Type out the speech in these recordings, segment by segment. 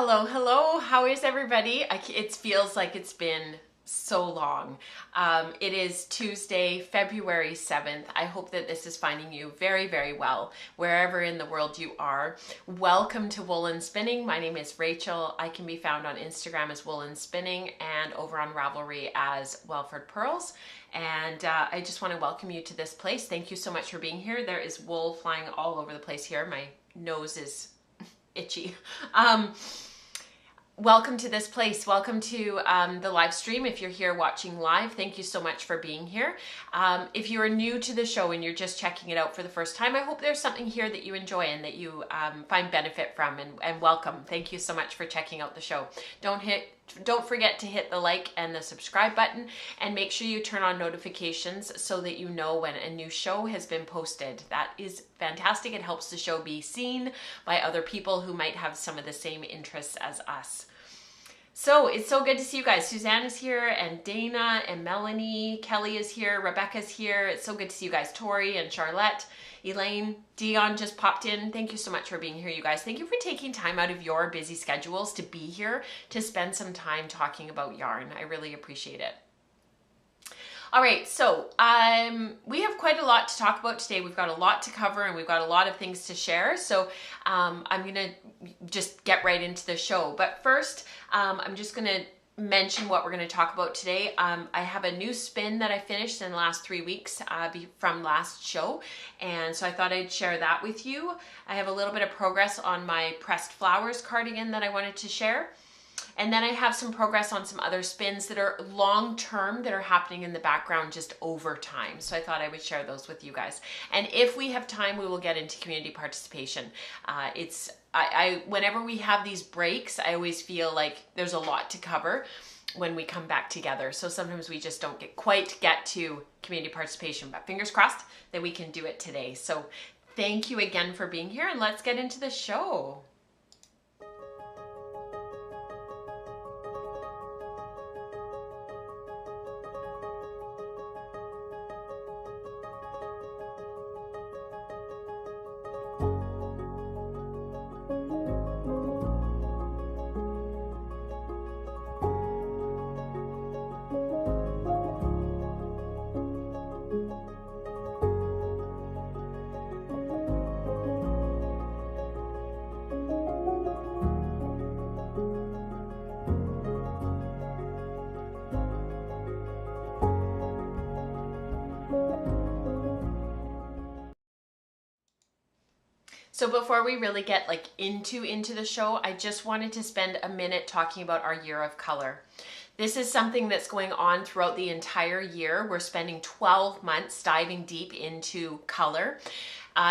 Hello, hello. How is everybody? It feels like it's been so long. It is Tuesday, February 7th. I hope that this is finding you very, very well, wherever in the world you are. Welcome to Woolen Spinning. My name is Rachel. I can be found on Instagram as Woolen Spinning and over on Ravelry as Welford Pearls. And I just want to welcome you to this place. Thank you so much for being here. There is wool flying all over the place here. My nose is itchy. Welcome to this place. Welcome to the live stream. If you're here watching live, thank you so much for being here. If you are new to the show and you're just checking it out for the first time, I hope there's something here that you enjoy and that you find benefit from, and welcome. Thank you so much for checking out the show. Don't forget to hit the like and the subscribe button, and make sure you turn on notifications so that you know when a new show has been posted. That is fantastic. It helps the show be seen by other people who might have some of the same interests as us. So it's so good to see you guys. Suzanne is here, and Dana and Melanie. Kelly is here. Rebecca's here. It's so good to see you guys. Tori and Charlotte. Elaine, Dion just popped in. Thank you so much for being here, you guys. Thank you for taking time out of your busy schedules to be here to spend some time talking about yarn. I really appreciate it. All right, so we have quite a lot to talk about today. We've got a lot to cover and we've got a lot of things to share. So I'm gonna just get right into the show. But first, I'm just gonna mention what we're going to talk about today. I have a new spin that I finished in the last 3 weeks from last show, and so I thought I'd share that with you. I have a little bit of progress on my pressed flowers cardigan that I wanted to share, and then I have some progress on some other spins that are long term that are happening in the background just over time. So I thought I would share those with you guys, and if we have time we will get into community participation. Whenever we have these breaks, I always feel like there's a lot to cover when we come back together. So sometimes we just don't quite get to community participation, but fingers crossed that we can do it today. So thank you again for being here, and let's get into the show. So before we really get into the show, I just wanted to spend a minute talking about our year of color. This is something that's going on throughout the entire year. We're spending 12 months diving deep into color.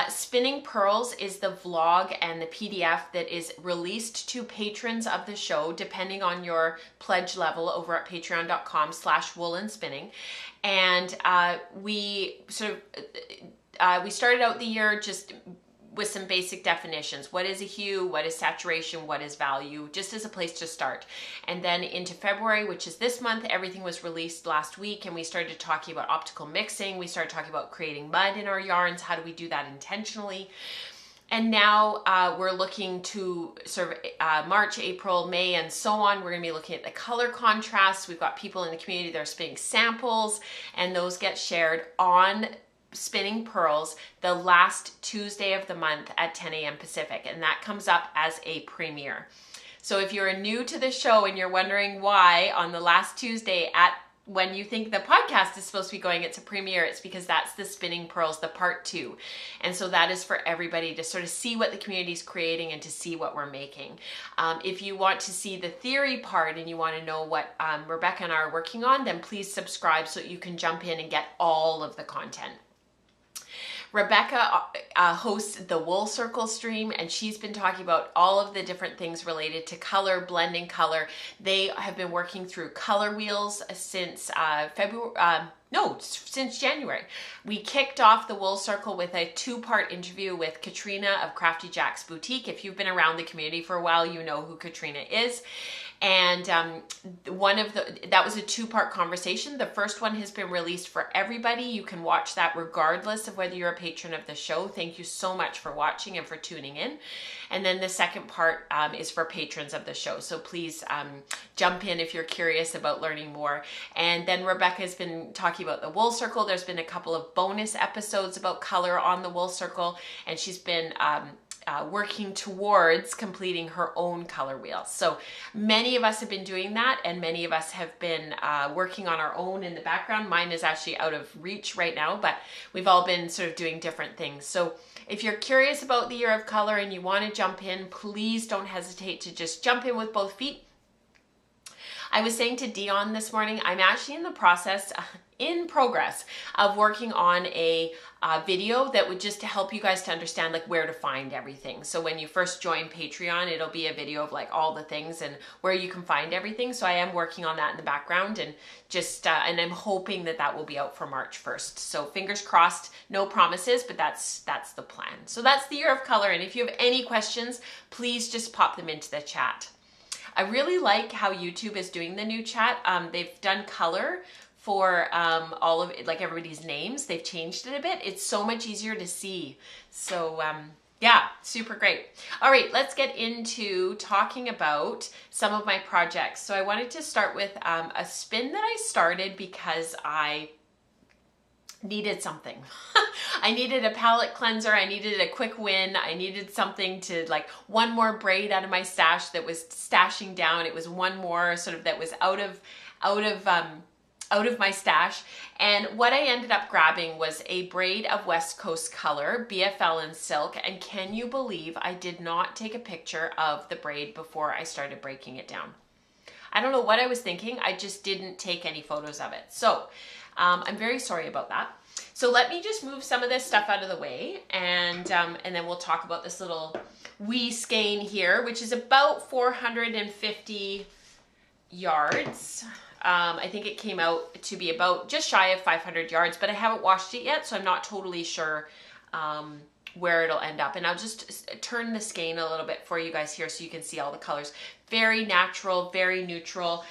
Spinning Pearls is the vlog and the PDF that is released to patrons of the show, depending on your pledge level over at patreon.com/woolenspinning. And we started out the year just with some basic definitions. What is a hue? What is saturation? What is value? Just as a place to start. And then into February, which is this month, everything was released last week, and we started talking about optical mixing. We started talking about creating mud in our yarns. How do we do that intentionally? And now we're looking to sort of March, April, May, and so on. We're gonna be looking at the color contrasts. We've got people in the community that are spinning samples, and those get shared on Spinning Pearls the last Tuesday of the month at 10 a.m. Pacific, and that comes up as a premiere. So if you're new to the show and you're wondering why on the last Tuesday when you think the podcast is supposed to be going, it's a premiere, it's because that's the Spinning Pearls, the part 2. And so that is for everybody to sort of see what the community is creating and to see what we're making. If you want to see the theory part and you want to know what Rebecca and I are working on, then please subscribe so you can jump in and get all of the content. Rebecca hosts the Wool Circle stream, and she's been talking about all of the different things related to color, blending color. They have been working through color wheels since since January. We kicked off the Wool Circle with a 2-part interview with Katrina of Crafty Jack's Boutique. If you've been around the community for a while, you know who Katrina is. And that was a 2-part conversation. The first one has been released for everybody. You can watch that regardless of whether you're a patron of the show. Thank you so much for watching and for tuning in. And then the second part is for patrons of the show. So please jump in if you're curious about learning more. And then Rebecca's been talking about the wool circle. There's been a couple of bonus episodes about color on the wool circle, and she's been working towards completing her own color wheel. So many of us have been doing that, and many of us have been working on our own in the background. Mine is actually out of reach right now, but we've all been sort of doing different things. So if you're curious about the year of color and you want to jump in, please don't hesitate to just jump in with both feet. I was saying to Dion this morning, I'm actually in progress of working on a video that would just help you guys to understand like where to find everything. So when you first join Patreon, it'll be a video of like all the things and where you can find everything. So I am working on that in the background, and just and I'm hoping that that will be out for March 1st. So fingers crossed, no promises, but that's the plan. So that's the year of color, and if you have any questions, please just pop them into the chat. I really like how YouTube is doing the new chat. They've done color for all of it, like everybody's names. They've changed it a bit. It's so much easier to see. So yeah, super great. All right, let's get into talking about some of my projects. So I wanted to start with a spin that I started because I needed something. I needed a palette cleanser. I needed a quick win. I needed something to, like, one more braid out of my stash that was stashing down. It was one more sort of that was out of my stash. And what I ended up grabbing was a braid of West Coast Colour BFL+Silk. And can you believe I did not take a picture of the braid before I started breaking it down? I don't know what I was thinking. I just didn't take any photos of it. So I'm very sorry about that. So let me just move some of this stuff out of the way, and then we'll talk about this little wee skein here, which is about 450 yards. I think it came out to be about just shy of 500 yards, but I haven't washed it yet, so I'm not totally sure where it'll end up. And I'll just turn the skein a little bit for you guys here so you can see all the colors. Very natural, very neutral.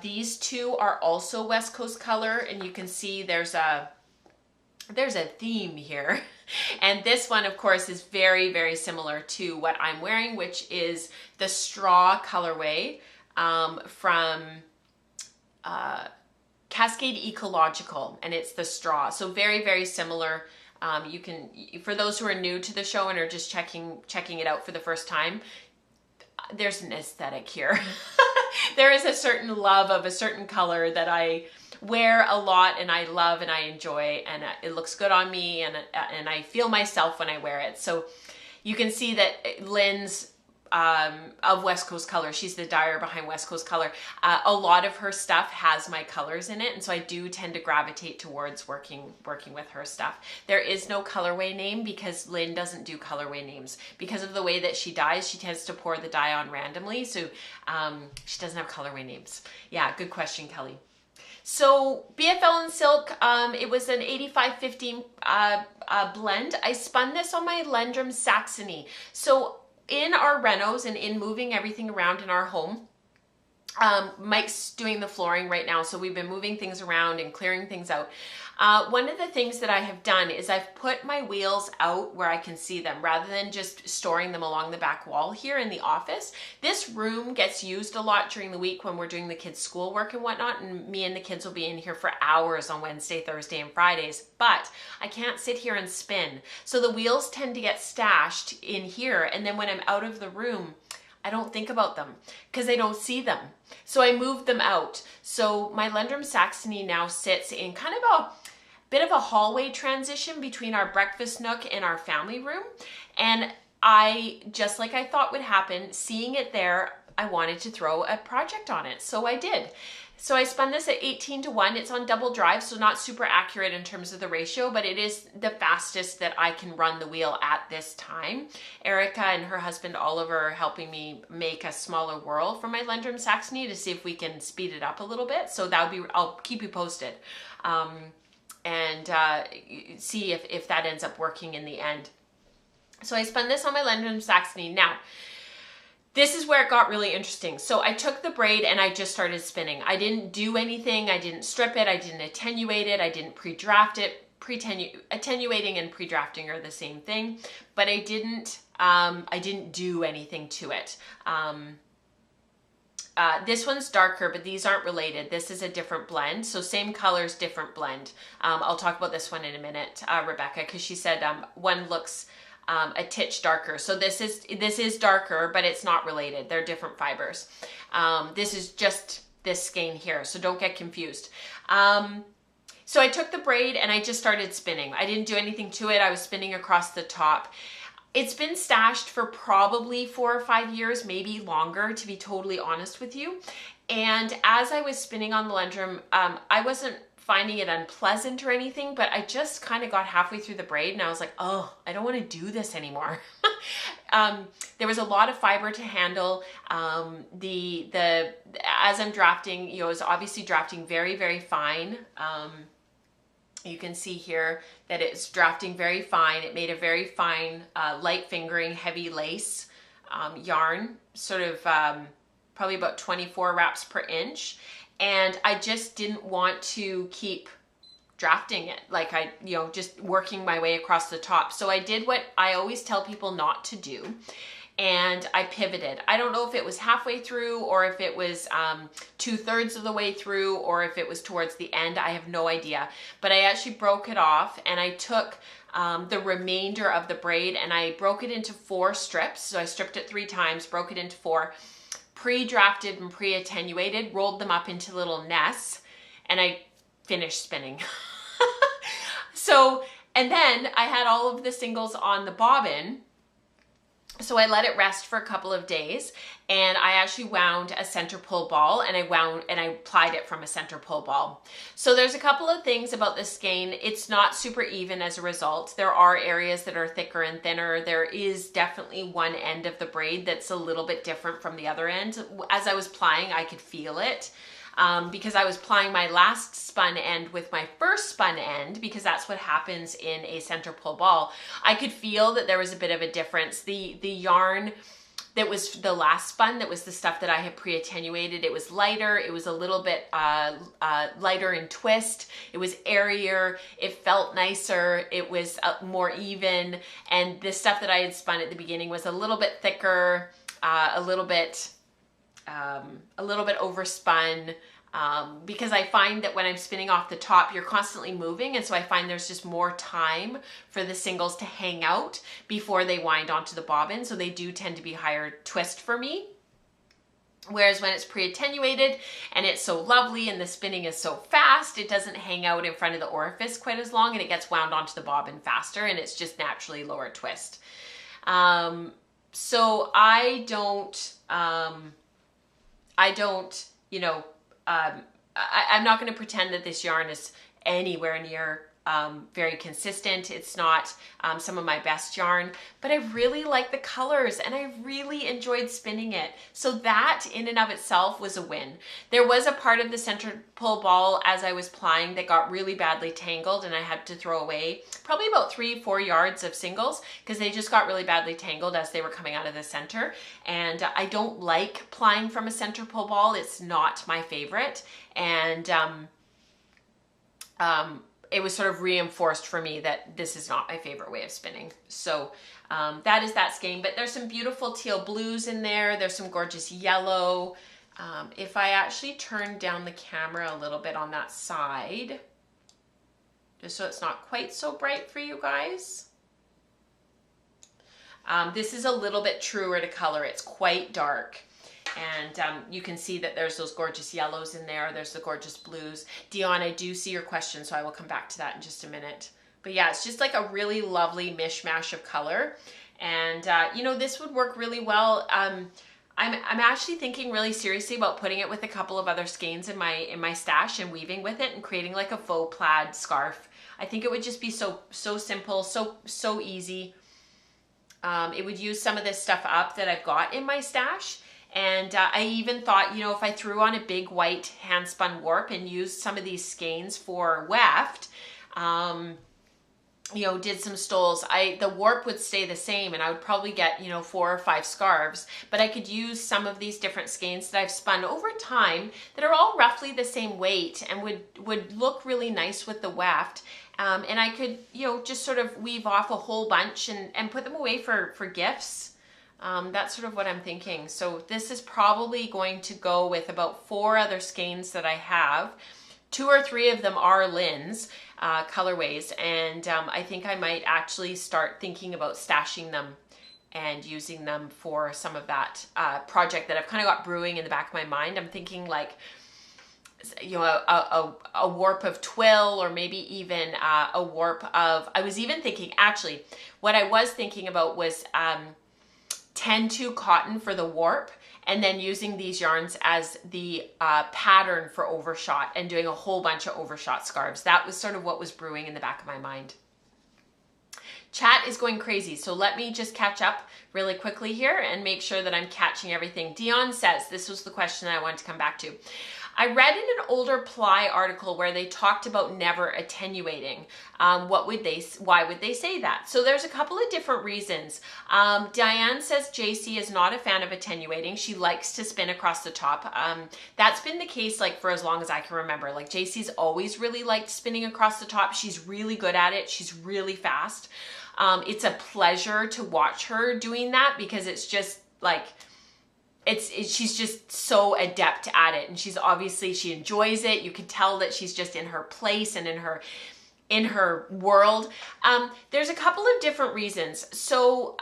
These two are also West Coast Colour, and you can see there's a theme here. And this one, of course, is very, very similar to what I'm wearing, which is the straw colorway from Cascade Ecological, and it's the straw. So very, very similar. You can, for those who are new to the show and are just checking it out for the first time, there's an aesthetic here. There is a certain love of a certain color that I wear a lot and I love and I enjoy, and it looks good on me, and I feel myself when I wear it. So you can see that Lynn's of West Coast Colour, she's the dyer behind West Coast Colour, a lot of her stuff has my colors in it, and so I do tend to gravitate towards working with her stuff. There is no colorway name because Lynn doesn't do colorway names. Because of the way that she dyes, she tends to pour the dye on randomly, so she doesn't have colorway names. Yeah, good question, Kelly. So BFL+Silk, it was an 85-15 blend. I spun this on my Lendrum Saxony. So in our renos and in moving everything around in our home, Mike's doing the flooring right now, so we've been moving things around and clearing things out. One of the things that I have done is I've put my wheels out where I can see them rather than just storing them along the back wall here in the office. This room gets used a lot during the week when we're doing the kids' schoolwork and whatnot, and me and the kids will be in here for hours on Wednesday, Thursday, and Fridays, but I can't sit here and spin. So the wheels tend to get stashed in here, and then when I'm out of the room, I don't think about them because I don't see them. So I moved them out. So my Lendrum Saxony now sits in kind of a bit of a hallway transition between our breakfast nook and our family room. And I, just like I thought would happen, seeing it there, I wanted to throw a project on it. So I did. So I spun this at 18:1. It's on double drive, so not super accurate in terms of the ratio, but it is the fastest that I can run the wheel at this time. Erica and her husband Oliver are helping me make a smaller whirl for my Lendrum Saxony to see if we can speed it up a little bit. So that would be, I'll keep you posted and see if that ends up working in the end. So I spun this on my Lendrum Saxony. Now, this is where it got really interesting. So I took the braid and I just started spinning. I didn't do anything. I didn't strip it. I didn't attenuate it. I didn't pre-draft it. Attenuating and pre-drafting are the same thing, but I didn't do anything to it. This one's darker, but these aren't related. This is a different blend. So same colors, different blend. I'll talk about this one in a minute, Rebecca, because she said one looks a titch darker. So this is darker, but it's not related. They're different fibers. This is just this skein here, so don't get confused. So I took the braid and I just started spinning. I didn't do anything to it. I was spinning across the top. It's been stashed for probably 4 or 5 years, maybe longer, to be totally honest with you. And as I was spinning on the Lendrum, I wasn't finding it unpleasant or anything, but I just kind of got halfway through the braid and I was like, oh, I don't want to do this anymore. There was a lot of fiber to handle. As I'm drafting, you know, I was obviously drafting very, very fine. You can see here that it's drafting very fine. It made a very fine, light fingering, heavy lace yarn, sort of probably about 24 wraps per inch. And I just didn't want to keep drafting it, like just working my way across the top. So I did what I always tell people not to do. And I pivoted. I don't know if it was halfway through or if it was 2/3 of the way through or if it was towards the end. I have no idea. But I actually broke it off and I took the remainder of the braid and I broke it into 4 strips. So I stripped it 3 times, broke it into 4, pre-drafted and pre-attenuated, rolled them up into little nests, and I finished spinning. And then I had all of the singles on the bobbin. So I let it rest for a couple of days and I actually wound a center pull ball and I applied it from a center pull ball. So there's a couple of things about this skein. It's not super even as a result. There are areas that are thicker and thinner. There is definitely one end of the braid that's a little bit different from the other end. As I was plying, I could feel it. Because I was plying my last spun end with my first spun end, because that's what happens in a center pull ball. I could feel that there was a bit of a difference. The yarn that was the last spun, that was the stuff that I had pre-attenuated, it was lighter, it was a little bit lighter in twist, it was airier, it felt nicer, it was more even, and the stuff that I had spun at the beginning was a little bit thicker, a little bit overspun, because I find that when I'm spinning off the top, you're constantly moving, and so I find there's just more time for the singles to hang out before they wind onto the bobbin, so they do tend to be higher twist for me. Whereas when it's pre-attenuated and it's so lovely and the spinning is so fast, it doesn't hang out in front of the orifice quite as long and it gets wound onto the bobbin faster and it's just naturally lower twist. So I don't, I'm not going to pretend that this yarn is anywhere near very consistent. It's not some of my best yarn, but I really like the colors and I really enjoyed spinning it. So that in and of itself was a win. There was a part of the center pull ball as I was plying that got really badly tangled and I had to throw away probably about 3-4 yards of singles because they just got really badly tangled as they were coming out of the center. And I don't like plying from a center pull ball. It's not my favorite. And it was sort of reinforced for me that this is not my favorite way of spinning. So that is that skein, but there's some beautiful teal blues in there. There's some gorgeous yellow. If I actually turn down the camera a little bit on that side, just so it's not quite so bright for you guys. This is a little bit truer to color. It's quite dark. And you can see that there's those gorgeous yellows in there. There's the gorgeous blues. Dion, I do see your question, so I will come back to that in just a minute. But yeah, it's just like a really lovely mishmash of color. And you know, this would work really well. I'm actually thinking really seriously about putting it with a couple of other skeins in my stash and weaving with it and creating like a faux plaid scarf. I think it would just be so simple, so easy. It would use some of this stuff up that I've got in my stash. And I even thought, you know, if I threw on a big white hand spun warp and used some of these skeins for weft, did some stoles, the warp would stay the same, and I would probably get, 4 or 5 scarves, but I could use some of these different skeins that I've spun over time that are all roughly the same weight and would look really nice with the weft. And I could, just sort of weave off a whole bunch and put them away for gifts. That's sort of what I'm thinking. So this is probably going to go with about 4 other skeins that I have. 2 or 3 of them are Lynn's colorways, and I think I might actually start thinking about stashing them and using them for some of that project that I've kind of got brewing in the back of my mind. I'm thinking like, a warp of twill, or maybe even a warp of, I was even thinking, actually, what I was thinking about was 10-2 cotton for the warp, and then using these yarns as the pattern for overshot and doing a whole bunch of overshot scarves. That was sort of what was brewing in the back of my mind. Chat is going crazy, so let me just catch up really quickly here and make sure that I'm catching everything. Dion says, this was the question that I wanted to come back to. I read in an older Ply article where they talked about never attenuating. Why would they say that? So there's a couple of different reasons. Diane says JC is not a fan of attenuating. She likes to spin across the top. That's been the case like for as long as I can remember. Like JC's always really liked spinning across the top. She's really good at it. She's really fast. It's a pleasure to watch her doing that because it's just like, she's just so adept at it, and she enjoys it. You can tell that she's just in her place and in her world. There's a couple of different reasons. So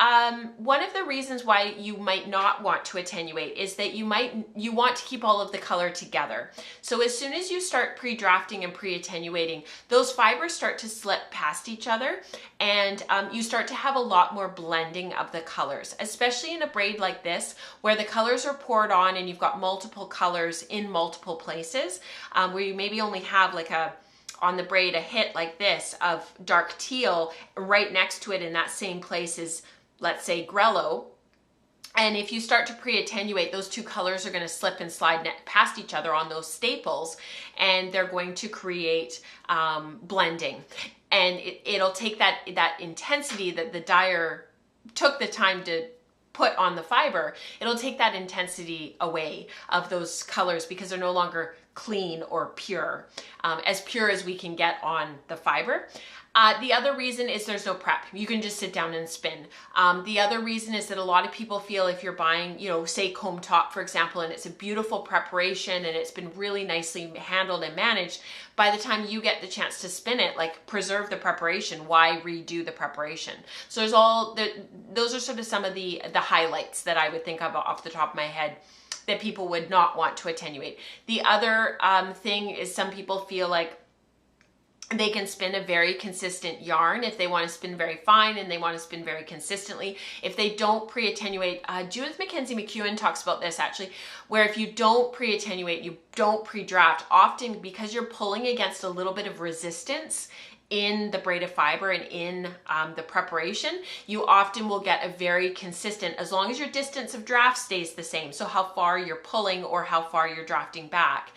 one of the reasons why you might not want to attenuate is that you want to keep all of the color together. So as soon as you start pre-drafting and pre-attenuating, those fibers start to slip past each other, and you start to have a lot more blending of the colors, especially in a braid like this where the colors are poured on and you've got multiple colors in multiple places, where you maybe only have like on the braid a hit like this of dark teal right next to it in that same place is, let's say, grello. And if you start to pre-attenuate, those 2 colors are going to slip and slide past each other on those staples, and they're going to create blending. And it'll take that intensity that the dyer took the time to put on the fiber, it'll take that intensity away of those colors because they're no longer clean or pure, as pure as we can get on the fiber. The other reason is there's no prep. You can just sit down and spin. The other reason is that a lot of people feel if you're buying, say comb top, for example, and it's a beautiful preparation and it's been really nicely handled and managed, by the time you get the chance to spin it, like preserve the preparation, why redo the preparation? So those are sort of some of the highlights that I would think of off the top of my head that people would not want to attenuate. The other thing is some people feel like they can spin a very consistent yarn if they want to spin very fine and they want to spin very consistently. If they don't pre-attenuate, Judith Mackenzie McEwen talks about this actually, where if you don't pre-attenuate, you don't pre-draft, often because you're pulling against a little bit of resistance in the braided fiber and in the preparation, you often will get a very consistent, as long as your distance of draft stays the same, so how far you're pulling or how far you're drafting back,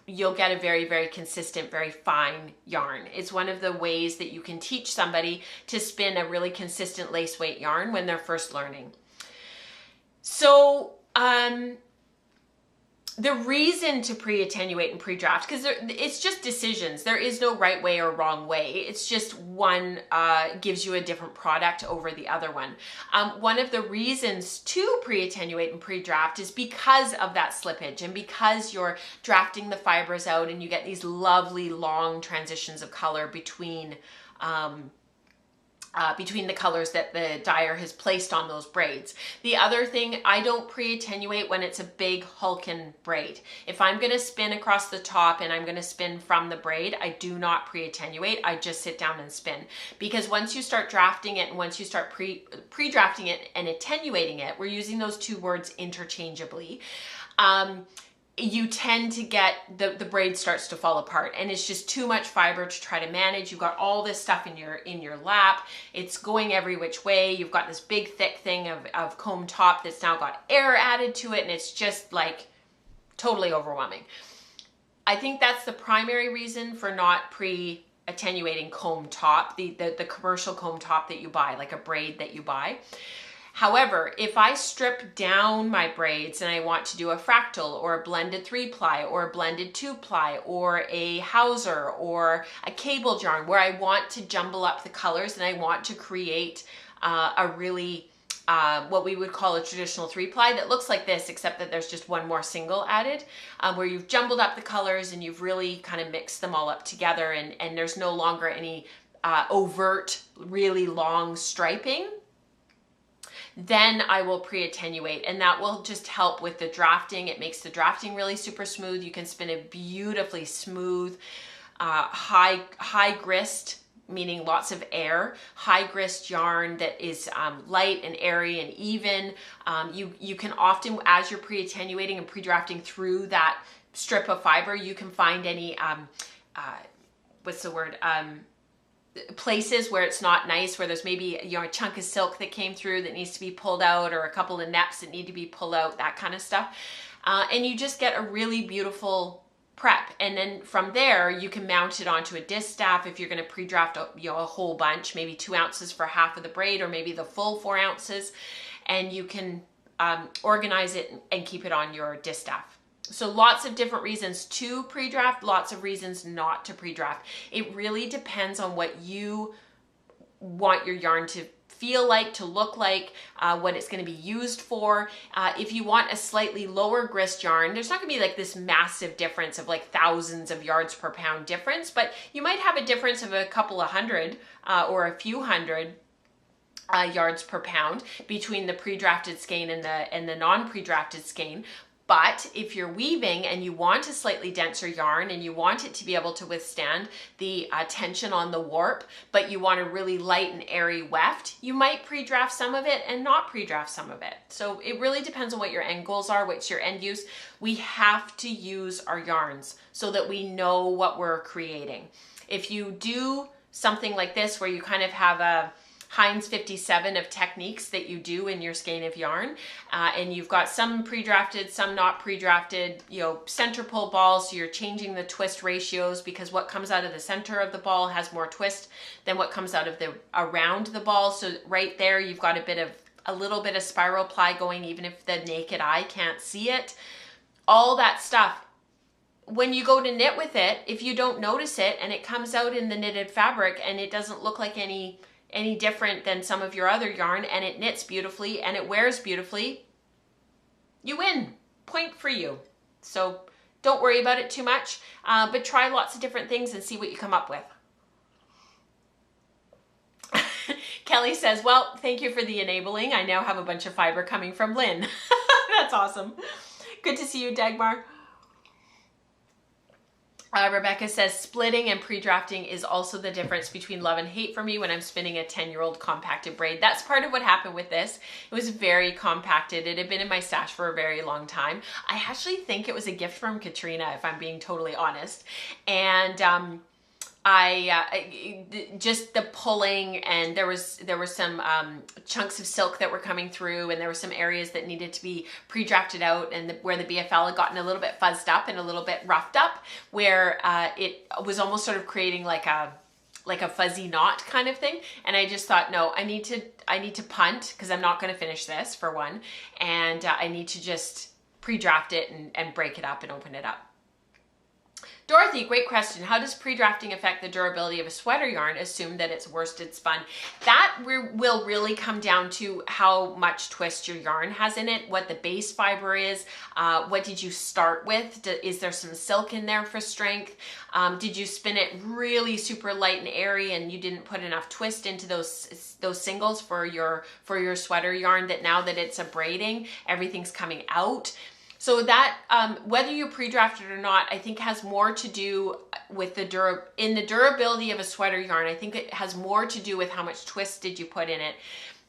you'll get a very, very consistent, very fine yarn. It's one of the ways that you can teach somebody to spin a really consistent lace weight yarn when they're first learning. So the reason to pre-attenuate and pre-draft, because it's just decisions. There is no right way or wrong way. It's just one gives you a different product over the other one. One of the reasons to pre-attenuate and pre-draft is because of that slippage and because you're drafting the fibers out and you get these lovely long transitions of color between the colors that the dyer has placed on those braids. The other thing, I don't pre-attenuate when it's a big hulking braid. If I'm going to spin across the top and I'm going to spin from the braid, I do not pre-attenuate. I just sit down and spin. Because once you start drafting it and once you start pre-drafting it and attenuating it, we're using those 2 words interchangeably, you tend to get, the braid starts to fall apart and it's just too much fiber to try to manage. You've got all this stuff in your lap. It's going every which way. You've got this big thick thing of comb top that's now got air added to it and it's just like totally overwhelming. I think that's the primary reason for not pre-attenuating attenuating comb top, the commercial comb top that you buy, like a braid that you buy. However, if I strip down my braids and I want to do a fractal or a blended 3-ply or a blended 2-ply or a hauser or a cable yarn where I want to jumble up the colors and I want to create a really what we would call a traditional 3-ply that looks like this, except that there's just one more single added, where you've jumbled up the colors and you've really kind of mixed them all up together, and there's no longer any overt, really long striping, then I will pre-attenuate, and that will just help with the drafting. It makes the drafting really super smooth. You can spin a beautifully smooth, high grist, meaning lots of air, high grist yarn that is light and airy and even. You can often, as you're pre-attenuating and pre-drafting through that strip of fiber, you can find any, what's the word? Places where it's not nice, where there's maybe a chunk of silk that came through that needs to be pulled out, or a couple of neps that need to be pulled out, that kind of stuff. And you just get a really beautiful prep. And then from there, you can mount it onto a disc staff if you're going to pre-draft a whole bunch, maybe 2 ounces for half of the braid, or maybe the full 4 ounces, and you can organize it and keep it on your disc staff. So lots of different reasons to pre-draft, lots of reasons not to pre-draft. It really depends on what you want your yarn to feel like, to look like, what it's going to be used for. If you want a slightly lower grist yarn, there's not going to be like this massive difference of like thousands of yards per pound difference, but you might have a difference of a couple of hundred or a few hundred yards per pound between the pre-drafted skein and the non-pre-drafted skein. But if you're weaving and you want a slightly denser yarn and you want it to be able to withstand the tension on the warp, but you want a really light and airy weft, you might pre-draft some of it and not pre-draft some of it. So it really depends on what your end goals are, what's your end use. We have to use our yarns so that we know what we're creating. If you do something like this where you kind of have a Heinz 57 of techniques that you do in your skein of yarn, and you've got some pre-drafted, some not pre-drafted, center pull balls, so you're changing the twist ratios because what comes out of the center of the ball has more twist than what comes out of the around the ball. So right there you've got a little bit of spiral ply going, even if the naked eye can't see it. All that stuff, when you go to knit with it, if you don't notice it and it comes out in the knitted fabric and it doesn't look like any different than some of your other yarn, and it knits beautifully and it wears beautifully, you win. Point for you. So don't worry about it too much, but try lots of different things and see what you come up with. Kelly says, well, thank you for the enabling. I now have a bunch of fiber coming from Lynn. That's awesome. Good to see you, Dagmar. Rebecca says, splitting and pre-drafting is also the difference between love and hate for me when I'm spinning a 10-year-old compacted braid. That's part of what happened with this. It was very compacted. It had been in my stash for a very long time. I actually think it was a gift from Katrina, if I'm being totally honest. And just the pulling, and there were some chunks of silk that were coming through, and there were some areas that needed to be pre-drafted out, and where the BFL had gotten a little bit fuzzed up and a little bit roughed up, where it was almost sort of creating like a fuzzy knot kind of thing. And I just thought, no, I need to punt, because I'm not going to finish this, for one, and I need to just pre-draft it and break it up and open it up. Dorothy, great question. How does pre-drafting affect the durability of a sweater yarn, assume that it's worsted spun? That will really come down to how much twist your yarn has in it, what the base fiber is, what did you start with? Is there some silk in there for strength? Did you spin it really super light and airy and you didn't put enough twist into those singles for your sweater yarn, that now that it's a braiding, everything's coming out? So that, whether you pre-draft it or not, I think has more to do with the durability of a sweater yarn. I think it has more to do with how much twist did you put in it,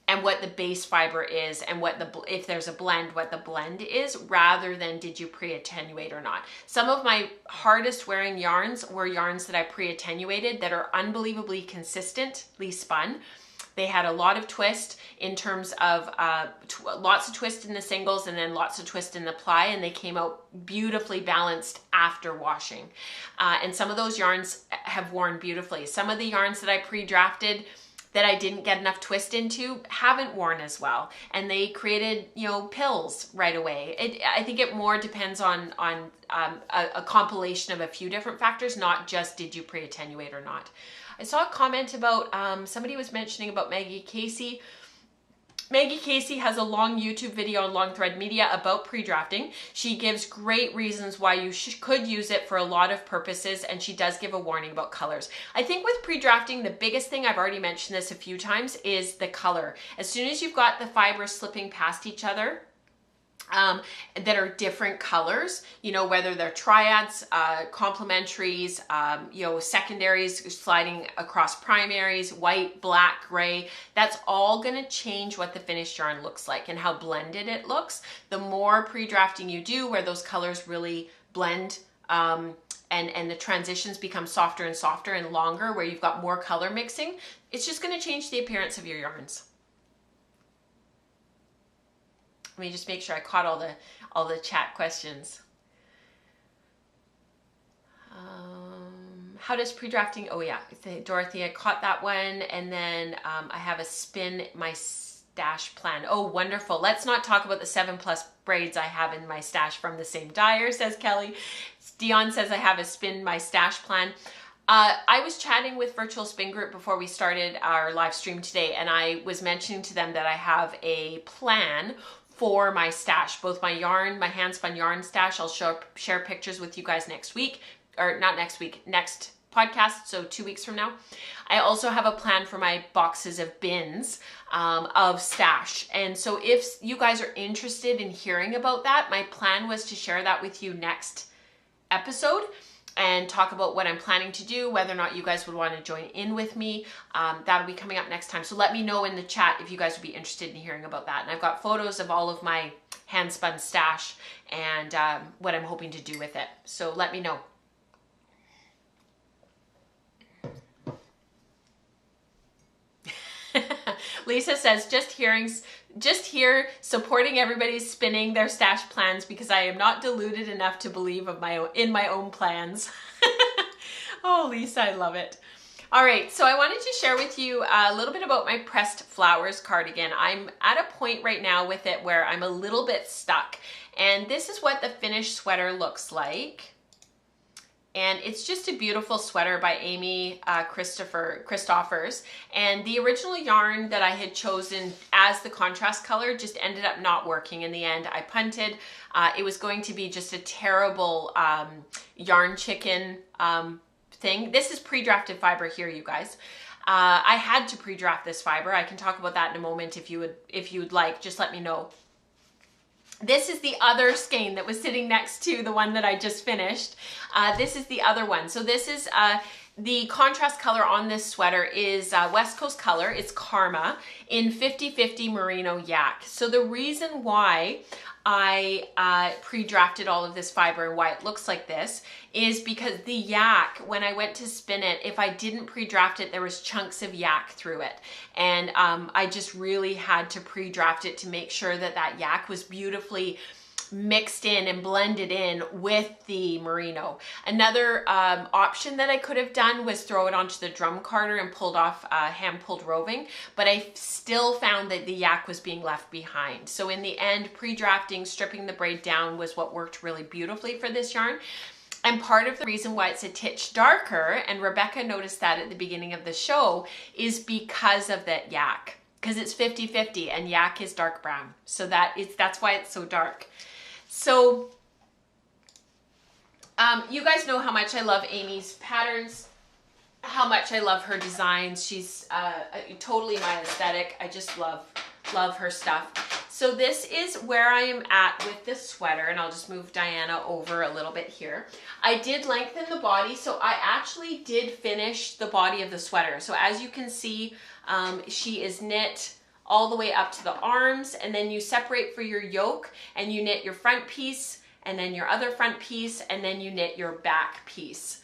and what the base fiber is, and if there's a blend, what the blend is, rather than did you pre-attenuate or not. Some of my hardest wearing yarns were yarns that I pre-attenuated that are unbelievably consistently spun. They had a lot of twist in terms of lots of twist in the singles and then lots of twist in the ply, and they came out beautifully balanced after washing. And some of those yarns have worn beautifully. Some of the yarns that I pre-drafted that I didn't get enough twist into haven't worn as well, and they created, you know, pills right away. I think it more depends on a compilation of a few different factors, not just did you pre-attenuate or not. I saw a comment about somebody was mentioning about Maggie Casey. Maggie Casey has a long YouTube video on Long Thread Media about pre-drafting. She gives great reasons why you could use it for a lot of purposes, and she does give a warning about colors. I think with pre-drafting, the biggest thing, I've already mentioned this a few times, is the color. As soon as you've got the fibers slipping past each other, that are different colors, you know, whether they're triads, complementaries, you know, secondaries sliding across primaries, white, black, gray, that's all going to change what the finished yarn looks like and how blended it looks. The more pre-drafting you do where those colors really blend, and the transitions become softer and softer and longer, where you've got more color mixing, it's just going to change the appearance of your yarns. Let me just make sure I caught all the chat questions. How does pre-drafting? Oh yeah, Dorothy, I caught that one. And then I have a spin my stash plan. Oh, wonderful. Let's not talk about the 7+ braids I have in my stash from the same dyer, says Kelly. Dion says I have a spin my stash plan. I was chatting with Virtual Spin Group before we started our live stream today, and I was mentioning to them that I have a plan for my stash, both my yarn, my hand spun yarn stash. I'll share pictures with you guys next week, or not next week, next podcast, so 2 weeks from now. I also have a plan for my boxes of bins of stash. And so if you guys are interested in hearing about that, my plan was to share that with you next episode and talk about what I'm planning to do, whether or not you guys would want to join in with me. That'll be coming up next time. So let me know in the chat if you guys would be interested in hearing about that. And I've got photos of all of my hand spun stash and what I'm hoping to do with it. So let me know. Lisa says, just here supporting everybody's spinning their stash plans because I am not deluded enough to believe in my own plans. Oh, Lisa, I love it. All right, so I wanted to share with you a little bit about my pressed flowers cardigan. I'm at a point right now with it where I'm a little bit stuck, and this is what the finished sweater looks like. And it's just a beautiful sweater by Amy Christoffers. And the original yarn that I had chosen as the contrast color just ended up not working in the end. I punted. It was going to be just a terrible yarn chicken thing. This is pre-drafted fiber here, you guys. I had to pre-draft this fiber. I can talk about that in a moment if you would like. Just let me know. This is the other skein that was sitting next to the one that I just finished. This is the other one. So this is the contrast color on this sweater is West Coast Color. It's Karma in 50/50 Merino Yak. So the reason why I pre-drafted all of this fiber and why it looks like this is because the yak, when I went to spin it, if I didn't pre-draft it, there was chunks of yak through it. And I just really had to pre-draft it to make sure that that yak was beautifully mixed in and blended in with the merino. Another option that I could have done was throw it onto the drum carder and pulled off hand pulled roving, but I still found that the yak was being left behind. So in the end, pre-drafting, stripping the braid down was what worked really beautifully for this yarn. And part of the reason why it's a titch darker, and Rebecca noticed that at the beginning of the show, is because of that yak, because it's 50/50 and yak is dark brown. So that's why it's so dark. So you guys know how much I love Amy's patterns, how much I love her designs. She's totally my aesthetic. I just love her stuff. So this is where I am at with this sweater, and I'll just move Diana over a little bit here. I did lengthen the body, so I actually did finish the body of the sweater. So as you can see, she is knit all the way up to the arms, and then you separate for your yoke and you knit your front piece and then your other front piece and then you knit your back piece.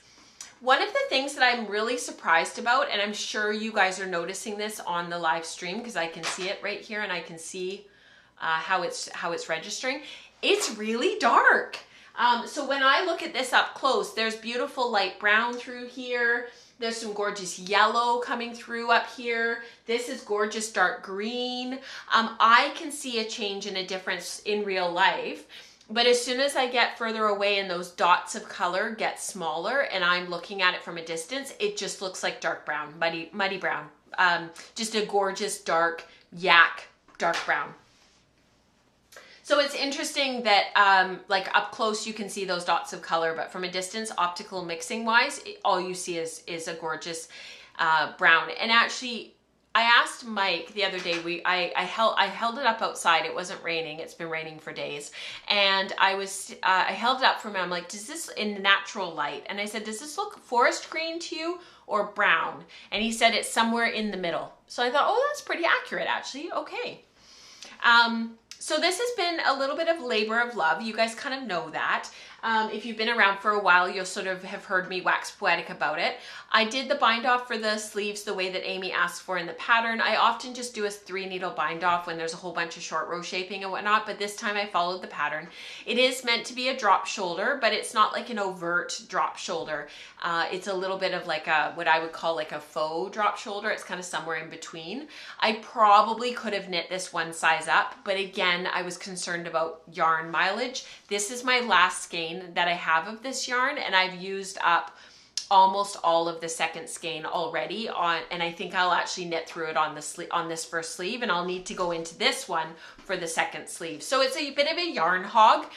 One of the things that I'm really surprised about, and I'm sure you guys are noticing this on the live stream because I can see it right here and I can see how it's registering. It's really dark. So when I look at this up close, there's beautiful light brown through here. There's some gorgeous yellow coming through up here. This is gorgeous dark green. I can see a change and a difference in real life. But as soon as I get further away and those dots of color get smaller and I'm looking at it from a distance, it just looks like dark brown, muddy brown. Just a gorgeous dark yak, dark brown. So it's interesting that like up close you can see those dots of color, but from a distance, optical mixing wise, all you see is a gorgeous brown. And actually, I asked Mike the other day, I held it up outside. It wasn't raining. It's been raining for days. And I held it up for him. I'm like, does this in natural light? And I said, does this look forest green to you or brown? And he said it's somewhere in the middle. So I thought, oh, that's pretty accurate actually. Okay. So this has been a little bit of labor of love. You guys kind of know that. If you've been around for a while, you'll sort of have heard me wax poetic about it. I did the bind off for the sleeves the way that Amy asked for in the pattern. I often just do a 3-needle bind off when there's a whole bunch of short row shaping and whatnot, but this time I followed the pattern. It is meant to be a drop shoulder, but it's not like an overt drop shoulder. It's a little bit of like what I would call like a faux drop shoulder. It's kind of somewhere in between. I probably could have knit this one size up, but again, I was concerned about yarn mileage. This is my last skein that I have of this yarn, and I've used up almost all of the second skein already and I think I'll actually knit through it on this first sleeve, and I'll need to go into this one for the second sleeve. So it's a bit of a yarn hog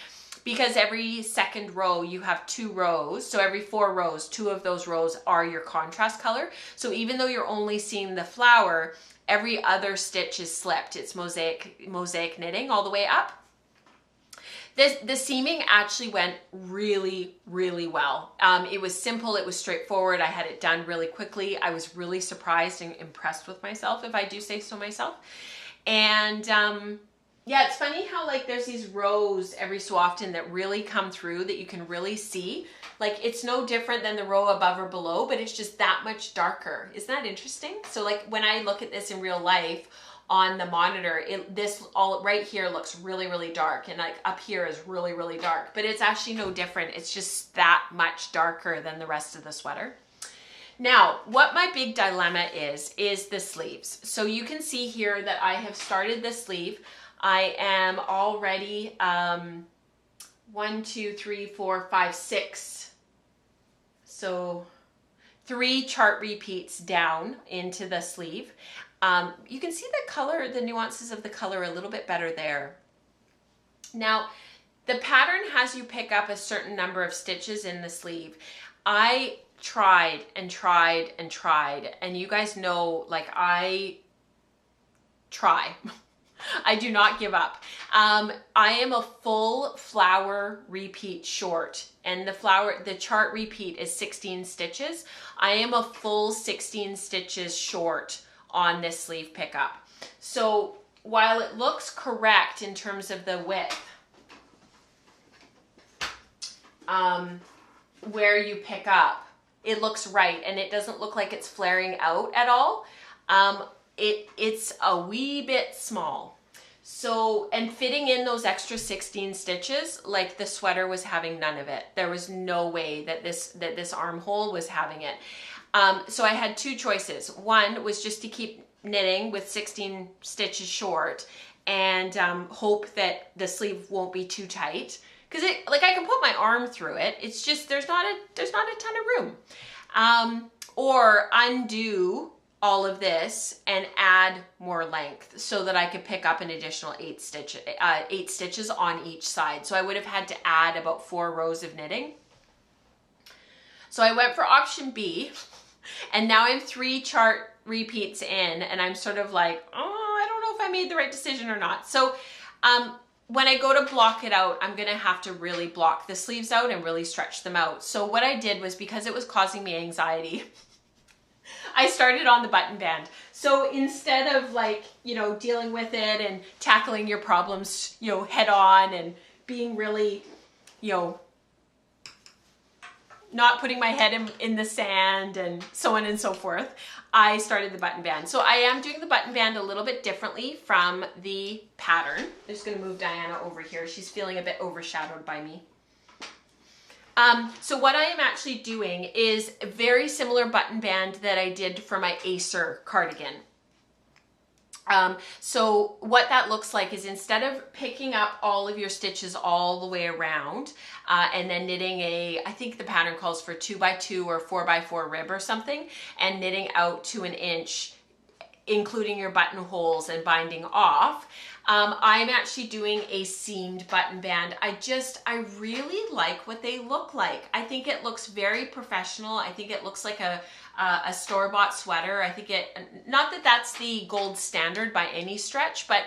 because every second row you have 2 rows. So every 4 rows, 2 of those rows are your contrast color. So even though you're only seeing the flower, every other stitch is slipped. It's mosaic knitting all the way up. The seaming actually went really, really well. It was simple, it was straightforward. I had it done really quickly. I was really surprised and impressed with myself, if I do say so myself. And yeah, it's funny how like there's these rows every so often that really come through that you can really see. Like it's no different than the row above or below, but it's just that much darker. Isn't that interesting? So like when I look at this in real life, on the monitor, this all right here looks really, really dark, and like up here is really, really dark, but it's actually no different. It's just that much darker than the rest of the sweater. Now, what my big dilemma is the sleeves. So you can see here that I have started the sleeve. I am already 1, 2, 3, 4, 5, 6. So 3 chart repeats down into the sleeve. You can see the color, the nuances of the color a little bit better there. Now, the pattern has you pick up a certain number of stitches in the sleeve. I tried and tried and tried, and you guys know, like I try. I do not give up. I am a full flower repeat short, and the chart repeat is 16 stitches. I am a full 16 stitches short on this sleeve pickup. So while it looks correct in terms of the width, where you pick up, it looks right, and it doesn't look like it's flaring out at all. It's a wee bit small. So, and fitting in those extra 16 stitches, like the sweater was having none of it. There was no way that this armhole was having it. So I had 2 choices. One was just to keep knitting with 16 stitches short and hope that the sleeve won't be too tight, because like I can put my arm through it. It's just there's not a ton of room. Or undo all of this and add more length so that I could pick up an additional 8 stitches on each side. So I would have had to add about 4 rows of knitting. So I went for option B, and now I'm 3 chart repeats in, and I'm sort of like, oh, I don't know if I made the right decision or not. So when I go to block it out, I'm gonna have to really block the sleeves out and really stretch them out. So what I did was, because it was causing me anxiety, I started on the button band. So instead of like, you know, dealing with it and tackling your problems, you know, head on and being really, you know, not putting my head in the sand and so on and so forth, I started the button band. So I am doing the button band a little bit differently from the pattern. I'm just gonna move Diana over here. She's feeling a bit overshadowed by me. So what I am actually doing is a very similar button band that I did for my Acer cardigan. So what that looks like is instead of picking up all of your stitches all the way around and then knitting I think the pattern calls for 2x2 or 4x4 rib or something, and knitting out to 1 inch, including your buttonholes and binding off, I'm actually doing a seamed button band. I really like what they look like. I think it looks very professional. I think it looks like a store-bought sweater. I think not that that's the gold standard by any stretch, but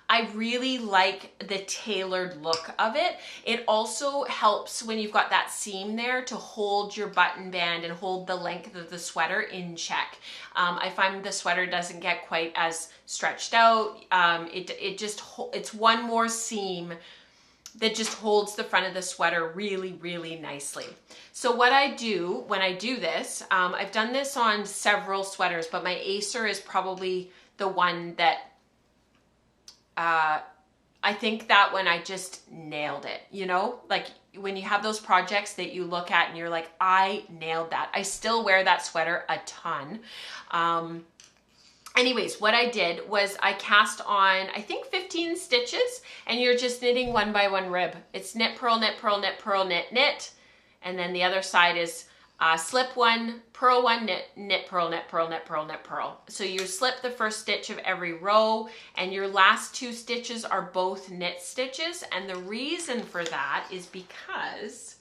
I really like the tailored look of it. It also helps when you've got that seam there to hold your button band and hold the length of the sweater in check. I find the sweater doesn't get quite as stretched out. It's one more seam that just holds the front of the sweater really, really nicely. So what I do when I do this, I've done this on several sweaters, but my Acer is probably the one that I think that one I just nailed it, you know? Like when you have those projects that you look at and you're like, I nailed that. I still wear that sweater a ton. Anyways, what I did was I cast on, I think 15 stitches, and you're just knitting 1 by 1 rib. It's knit, purl, knit, purl, knit, purl, knit, knit. And then the other side is slip 1, purl 1, knit, knit, purl, knit, purl, knit, purl, knit, purl. So you slip the first stitch of every row, and your last 2 stitches are both knit stitches. And the reason for that is because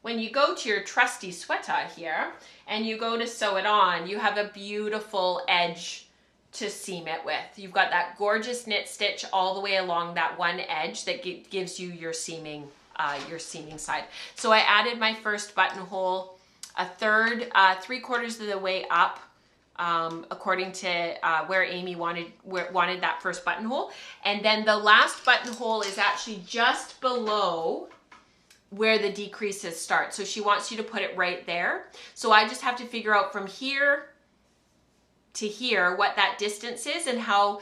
when you go to your trusty sweater here and you go to sew it on, you have a beautiful edge to seam it with. You've got that gorgeous knit stitch all the way along that one edge that gives you your seaming side. So I added my first buttonhole a third, 3/4 of the way up, according to where Amy wanted that first buttonhole. And then the last buttonhole is actually just below where the decreases start. So she wants you to put it right there. So I just have to figure out from here to here what that distance is, and how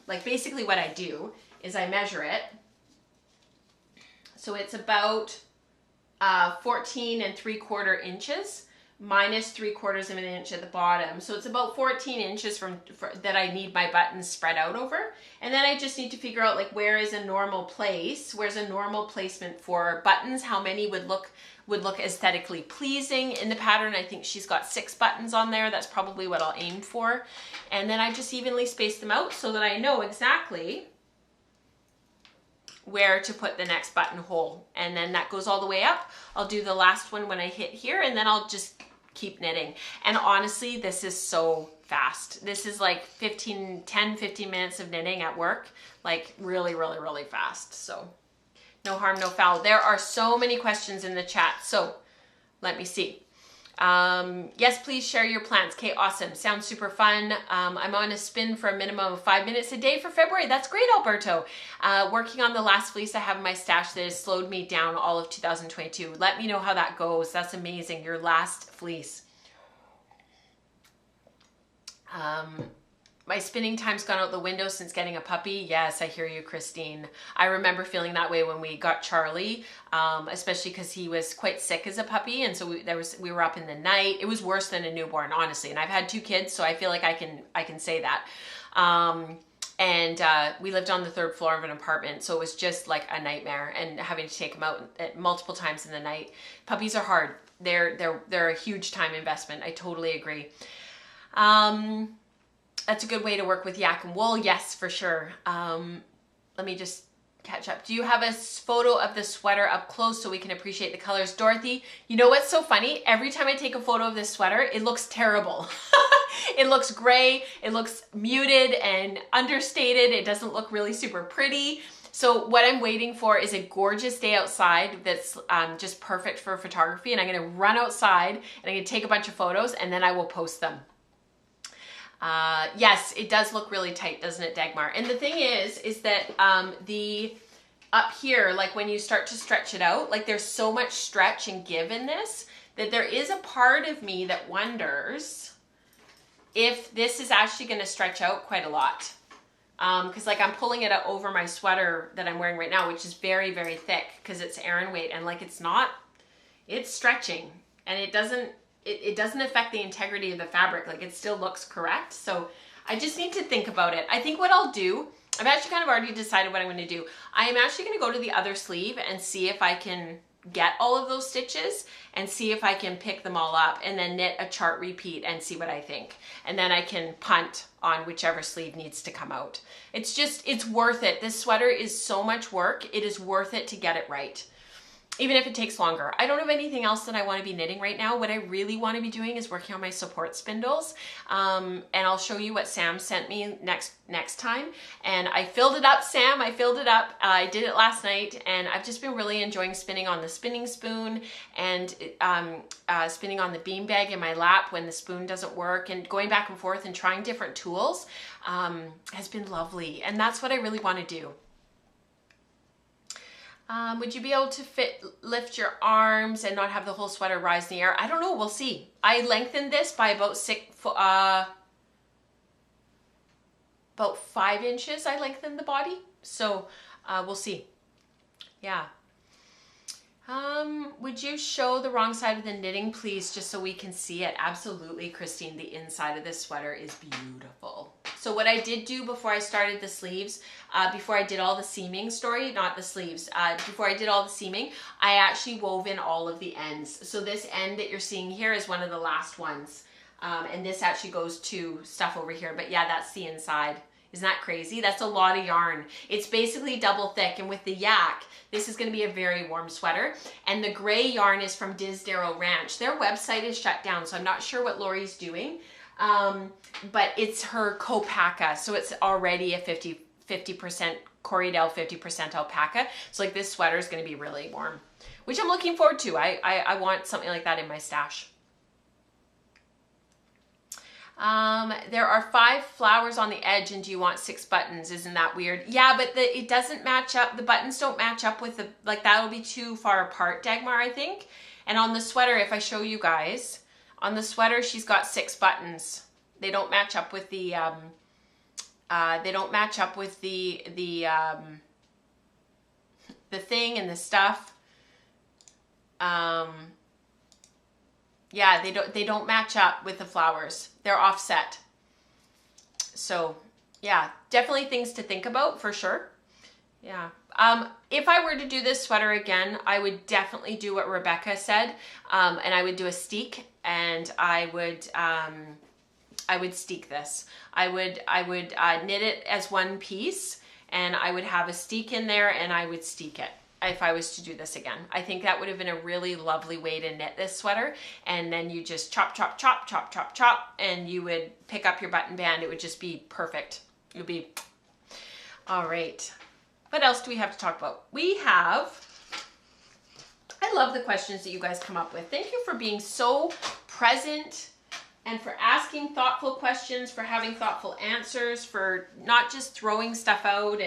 like basically what I do is I measure it. So it's about 14 3/4 inches minus 3/4 of an inch at the bottom. So it's about 14 inches that I need my buttons spread out over. And then I just need to figure out like where is a normal place, where's a normal placement for buttons, how many would look aesthetically pleasing in the pattern. I think she's got 6 buttons on there. That's probably what I'll aim for. And then I just evenly space them out so that I know exactly where to put the next buttonhole. And then that goes all the way up. I'll do the last one when I hit here, and then I'll just keep knitting. And honestly, this is so fast. This is like 10, 15 minutes of knitting at work, like really, really, really fast. So no harm, no foul. There are so many questions in the chat. So let me see. Yes, please share your plans. Okay, awesome. Sounds super fun. I'm on a spin for a minimum of 5 minutes a day for February. That's great, Alberto. Working on the last fleece I have in my stash that has slowed me down all of 2022. Let me know how that goes. That's amazing. Your last fleece. My spinning time's gone out the window since getting a puppy. Yes, I hear you, Christine. I remember feeling that way when we got Charlie, especially because he was quite sick as a puppy, and so we were up in the night. It was worse than a newborn, honestly. And I've had 2 kids, so I feel like I can say that. We lived on the 3rd floor of an apartment, so it was just like a nightmare, and having to take him out multiple times in the night. Puppies are hard. They're a huge time investment. I totally agree. That's a good way to work with yak and wool. Yes, for sure. Let me just catch up. Do you have a photo of the sweater up close so we can appreciate the colors? Dorothy, you know what's so funny? Every time I take a photo of this sweater, it looks terrible. It looks gray. It looks muted and understated. It doesn't look really super pretty. So what I'm waiting for is a gorgeous day outside that's just perfect for photography. And I'm going to run outside and I'm going to take a bunch of photos, and then I will post them. Yes, it does look really tight, doesn't it, Dagmar? And the thing is that up here, like when you start to stretch it out, like there's so much stretch and give in this that there is a part of me that wonders if this is actually going to stretch out quite a lot. Because like I'm pulling it up over my sweater that I'm wearing right now, which is very, very thick because it's Aran weight, and like it's stretching, and it doesn't affect the integrity of the fabric. Like it still looks correct. So I just need to think about it. I think what I'll do, I've actually kind of already decided what I'm going to do. I am actually going to go to the other sleeve and see if I can get all of those stitches and see if I can pick them all up and then knit a chart repeat and see what I think. And then I can punt on whichever sleeve needs to come out. It's worth it. This sweater is so much work. It is worth it to get it right, even if it takes longer. I don't have anything else that I want to be knitting right now. What I really want to be doing is working on my support spindles. And I'll show you what Sam sent me next time. And I filled it up, Sam. I filled it up. I did it last night, and I've just been really enjoying spinning on the spinning spoon and spinning on the beanbag in my lap when the spoon doesn't work, and going back and forth and trying different tools has been lovely. And that's what I really want to do. Would you be able to lift your arms and not have the whole sweater rise in the air? I don't know. We'll see. I lengthened this by about 5 inches. I lengthened the body. So we'll see. Yeah. Would you show the wrong side of the knitting, please, just so we can see it? Absolutely, Christine. The inside of this sweater is beautiful. So what I did do before I started the sleeves, before I did all the seaming, not the sleeves, before I did all the seaming, I actually wove in all of the ends. So this end that you're seeing here is one of the last ones. And this actually goes to stuff over here. But yeah, that's the inside. Isn't that crazy? That's a lot of yarn. It's basically double thick. And with the yak, this is going to be a very warm sweater. And the gray yarn is from Disdarrow Ranch. Their website is shut down, so I'm not sure what Lori's doing. But it's her Copaca, so it's already a 50% Corriedale, 50% alpaca. So like this sweater is going to be really warm, which I'm looking forward to. I want something like that in my stash. There are 5 flowers on the edge, and do you want 6 buttons? Isn't that weird? Yeah, but it doesn't match up. The buttons don't match up with the, like that'll be too far apart, Dagmar, I think. And on the sweater, if I show you guys, on the sweater, she's got 6 buttons. They don't match up with the, the thing and the stuff. Yeah, they don't match up with the flowers. They're offset. So yeah, definitely things to think about for sure. Yeah. If I were to do this sweater again, I would definitely do what Rebecca said. And I would do a steek, and I would steek this. I would knit it as one piece, and I would have a steek in there, and I would steek it if I was to do this again. I think that would have been a really lovely way to knit this sweater. And then you just chop, chop, chop, chop, chop, chop, and you would pick up your button band. It would just be perfect. It would be, all right. What else do we have to talk about? We have, I love the questions that you guys come up with. Thank you for being so present and for asking thoughtful questions, for having thoughtful answers, for not just throwing stuff out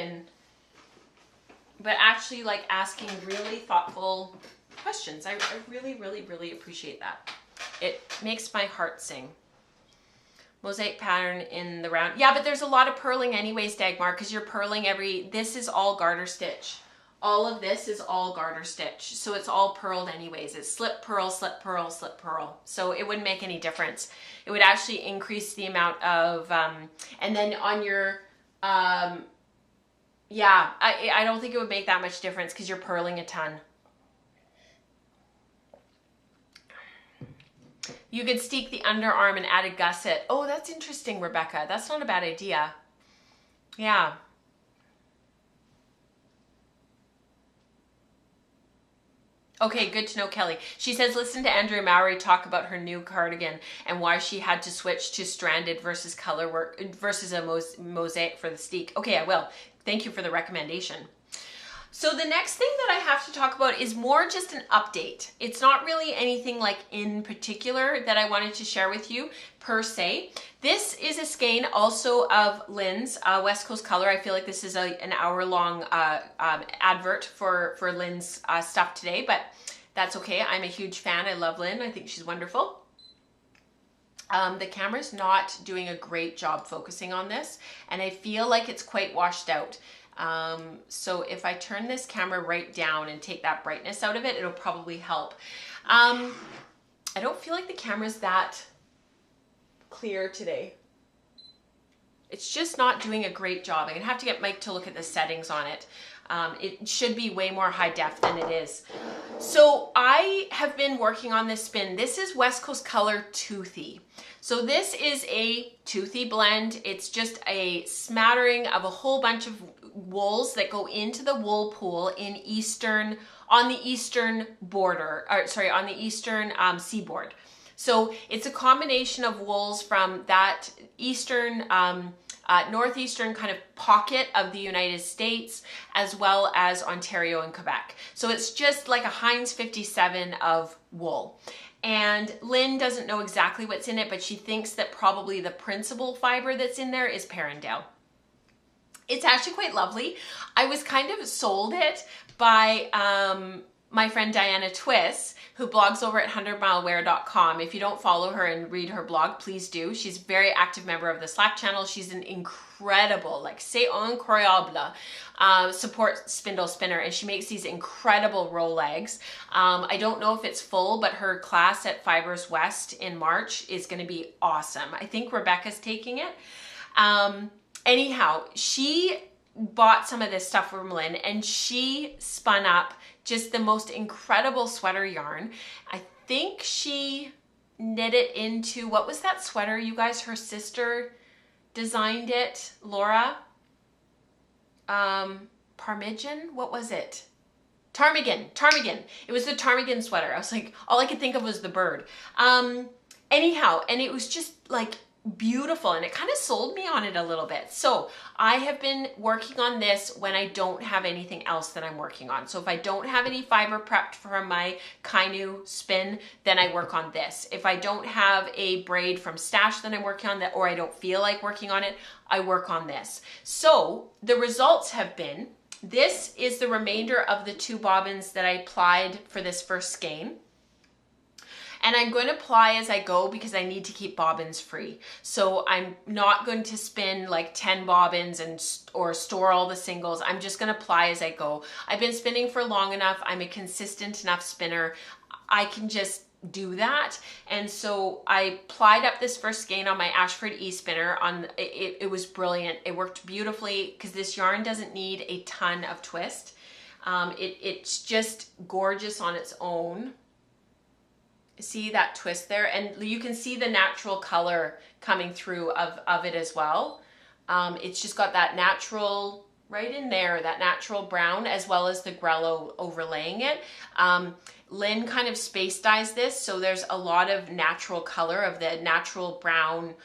but actually like asking really thoughtful questions. I really, really, really appreciate that. It makes my heart sing. Mosaic pattern in the round. Yeah, but there's a lot of purling anyways, Dagmar, because you're purling this is all garter stitch. All of this is all garter stitch. So it's all purled anyways. It's slip, purl, slip, purl, slip, purl. So it wouldn't make any difference. It would actually increase the amount of, and then on your, yeah, I don't think it would make that much difference because you're purling a ton. You could steek the underarm and add a gusset. Oh, that's interesting, Rebecca. That's not a bad idea. Yeah. Okay, good to know, Kelly. She says, listen to Andrea Mowry talk about her new cardigan and why she had to switch to stranded versus color work versus a mosaic for the steek. Okay, I will. Thank you for the recommendation. So the next thing that I have to talk about is more just an update. It's not really anything like in particular that I wanted to share with you per se. This is a skein also of Lynn's West Coast Colour. I feel like this is an hour-long advert for Lynn's stuff today, but that's okay. I'm a huge fan. I love Lynn. I think she's wonderful. The camera's not doing a great job focusing on this, and I feel like it's quite washed out. So if I turn this camera right down and take that brightness out of it, it'll probably help. I don't feel like the camera's that clear today. It's just not doing a great job. I'm gonna have to get Mike to look at the settings on it. It should be way more high def than it is. So I have been working on this spin. This is West Coast Colour Toothy. So this is a Toothy blend. It's just a smattering of a whole bunch of wools that go into the wool pool in on the eastern border, or sorry, on the eastern seaboard. So it's a combination of wools from that eastern, northeastern kind of pocket of the United States, as well as Ontario and Quebec. So it's just like a Heinz 57 of wool. And Lynn doesn't know exactly what's in it, but she thinks that probably the principal fiber that's in there is Perendale. It's actually quite lovely. I was kind of sold it by my friend Diana Twiss, who blogs over at 100milewear.com. If you don't follow her and read her blog, please do. She's a very active member of the Slack channel. She's an incredible, like c'est incroyable support spindle spinner, and she makes these incredible roll legs. I don't know if it's full, but her class at Fibers West in March is going to be awesome. I think Rebecca's taking it. Anyhow, she bought some of this stuff from Lynn, and she spun up just the most incredible sweater yarn. I think she knit it into, what was that sweater, you guys? Her sister designed it, Laura. Parmesan? What was it? Ptarmigan. It was the ptarmigan sweater. I was like, all I could think of was the bird. Anyhow, and it was just like beautiful, and it kind of sold me on it a little bit. So I have been working on this when I don't have anything else that I'm working on. So if I don't have any fiber prepped for my Kainnu spin, then I work on this. If I don't have a braid from Stash that I'm working on, that, or I don't feel like working on it, I work on this. So the results have been, this is the remainder of the 2 bobbins that I applied for this first skein. And I'm going to ply as I go because I need to keep bobbins free. So I'm not going to spin like 10 bobbins or store all the singles. I'm just going to ply as I go. I've been spinning for long enough. I'm a consistent enough spinner. I can just do that. And so I plied up this first skein on my Ashford e-spinner. It was brilliant. It worked beautifully because this yarn doesn't need a ton of twist. It's just gorgeous on its own. See that twist there, and you can see the natural color coming through of it as well. It's just got that natural, right in there, that natural brown, as well as the grello overlaying it. Lynn kind of space dyes this, so there's a lot of natural color of the natural brown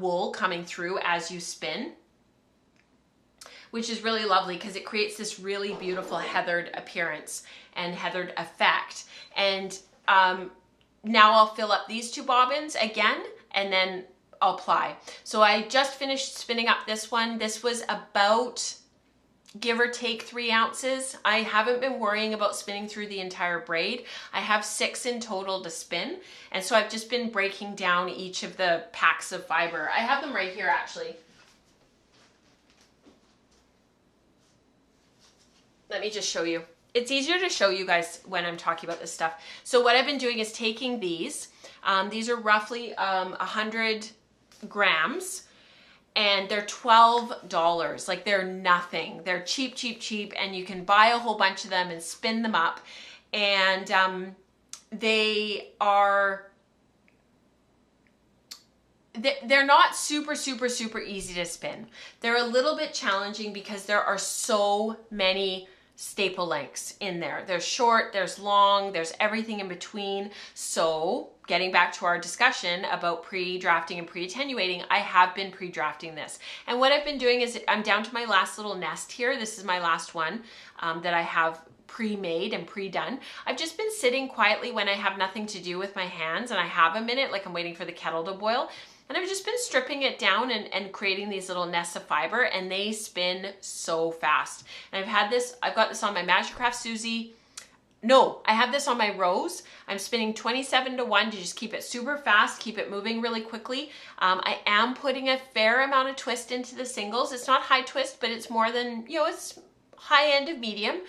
wool coming through as you spin, which is really lovely because it creates this really beautiful heathered appearance and heathered effect. And now I'll fill up these 2 bobbins again, and then I'll ply. So I just finished spinning up this one. This was about, give or take, 3 ounces. I haven't been worrying about spinning through the entire braid. I have 6 in total to spin. And so I've just been breaking down each of the packs of fiber. I have them right here, actually. Let me just show you. It's easier to show you guys when I'm talking about this stuff. So what I've been doing is taking these. These are roughly 100 grams, and they're $12. Like, they're nothing. They're cheap, cheap, cheap, and you can buy a whole bunch of them and spin them up. And they're not super, super, super easy to spin. They're a little bit challenging because there are so many staple lengths in there. There's short, there's long, there's everything in between. So getting back to our discussion about pre-drafting and pre-attenuating, I have been pre-drafting this. And what I've been doing is I'm down to my last little nest here. This is my last one that I have pre-made and pre-done. I've just been sitting quietly when I have nothing to do with my hands and I have a minute, like I'm waiting for the kettle to boil. And I've just been stripping it down and creating these little nests of fiber, and they spin so fast. And I've got this on my Magicraft Susie. No, I have this on my Rose. I'm spinning 27 to 1 to just keep it super fast, keep it moving really quickly. I am putting a fair amount of twist into the singles. It's not high twist, but it's more than, it's high end of medium.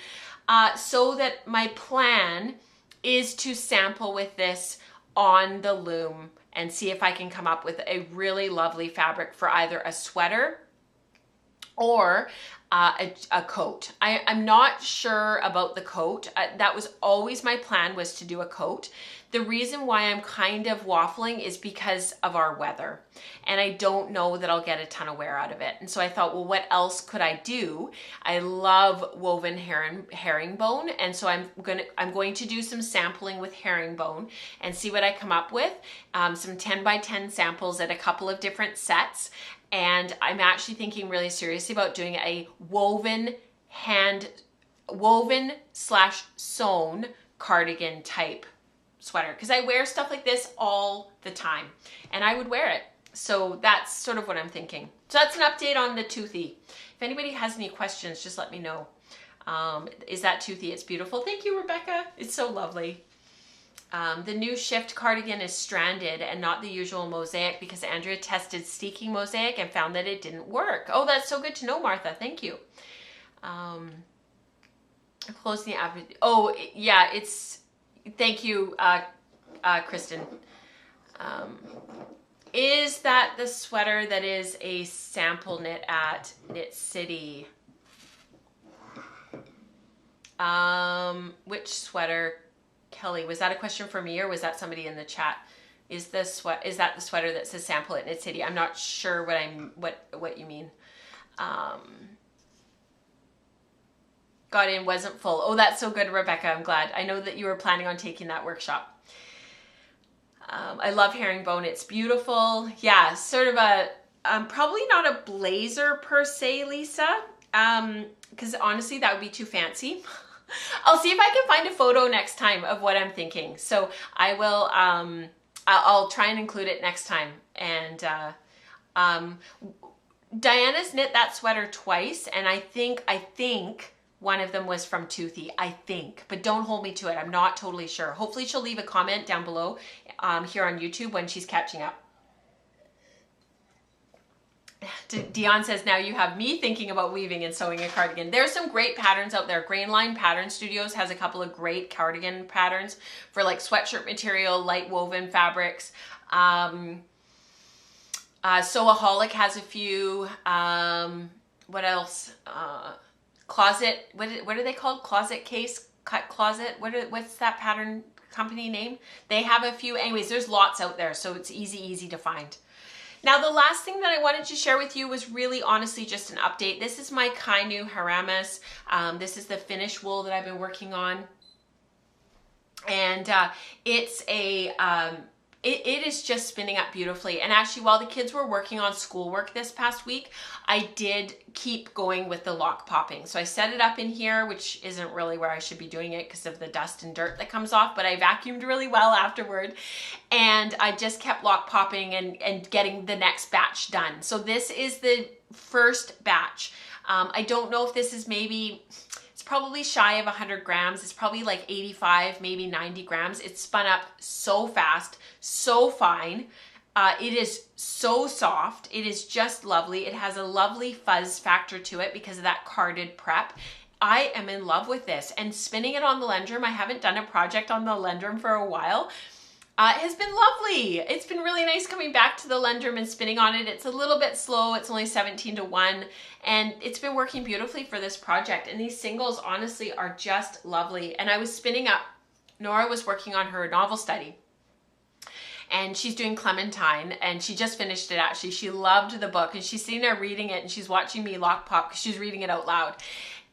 So that my plan is to sample with this on the loom and see if I can come up with a really lovely fabric for either a sweater or a coat. I'm not sure about the coat. That was always my plan, was to do a coat. The reason why I'm kind of waffling is because of our weather. And I don't know that I'll get a ton of wear out of it. And so I thought, well, what else could I do? I love woven herringbone. And so I'm going to do some sampling with herringbone and see what I come up with. Some 10 by 10 samples at a couple of different sets. And I'm actually thinking really seriously about doing a woven / sewn cardigan type sweater, because I wear stuff like this all the time and I would wear it. So that's sort of what I'm thinking. So that's an update on the Toothy. If anybody has any questions, just let me know. Is that Toothy? It's beautiful. Thank you, Rebecca. It's so lovely. The new shift cardigan is stranded and not the usual mosaic because Andrea tested steeking mosaic and found that it didn't work. Oh, that's so good to know, Martha. Thank you. Closing the app. Oh, yeah, it's, thank you, Kristen. Is that the sweater that is a sample knit at Knit City? Which sweater? Kelly, was that a question for me or was that somebody in the chat? Is that the sweater that says sample at Knit City? I'm not sure what you mean. Got in, wasn't full. Oh, that's so good, Rebecca. I'm glad. I know that you were planning on taking that workshop. I love herringbone. It's beautiful. Yeah, sort of a, probably not a blazer per se, Lisa, because honestly, that would be too fancy. I'll see if I can find a photo next time of what I'm thinking. So I will, I'll try and include it next time. And Diana's knit that sweater twice, and I think one of them was from Toothy, I think, but don't hold me to it. I'm not totally sure. Hopefully she'll leave a comment down below here on YouTube when she's catching up. Dion says, now you have me thinking about weaving and sewing a cardigan. There's some great patterns out there. Grainline Pattern Studios has a couple of great cardigan patterns for like sweatshirt material, light woven fabrics. Sewaholic has a few. What else? Closet, what are they called? Closet Case, Cut Closet. What's that pattern company name? They have a few. Anyways, there's lots out there, so it's easy to find. Now, the last thing that I wanted to share with you was really honestly just an update. This is my Kainnu Harmas. This is the finish wool that I've been working on. And it's a, it is just spinning up beautifully. And actually, while the kids were working on schoolwork this past week, I did keep going with the lock popping. So I set it up in here, which isn't really where I should be doing it because of the dust and dirt that comes off, but I vacuumed really well afterward. And I just kept lock popping and getting the next batch done. So this is the first batch. I don't know if this is it's probably shy of 100 grams. It's probably like 85, maybe 90 grams. It's spun up so fast, so fine. It is so soft. It is just lovely. It has a lovely fuzz factor to it because of that carded prep. I am in love with this, and spinning it on the Lendrum, I haven't done a project on the Lendrum for a while, has been lovely. It's been really nice coming back to the Lendrum and spinning on it. It's a little bit slow. It's only 17 to 1, and it's been working beautifully for this project. And these singles honestly are just lovely. And I was spinning up, Nora was working on her novel study, and she's doing Clementine, and she just finished it actually. She loved the book, and she's sitting there reading it, and she's watching me lock pop because she's reading it out loud.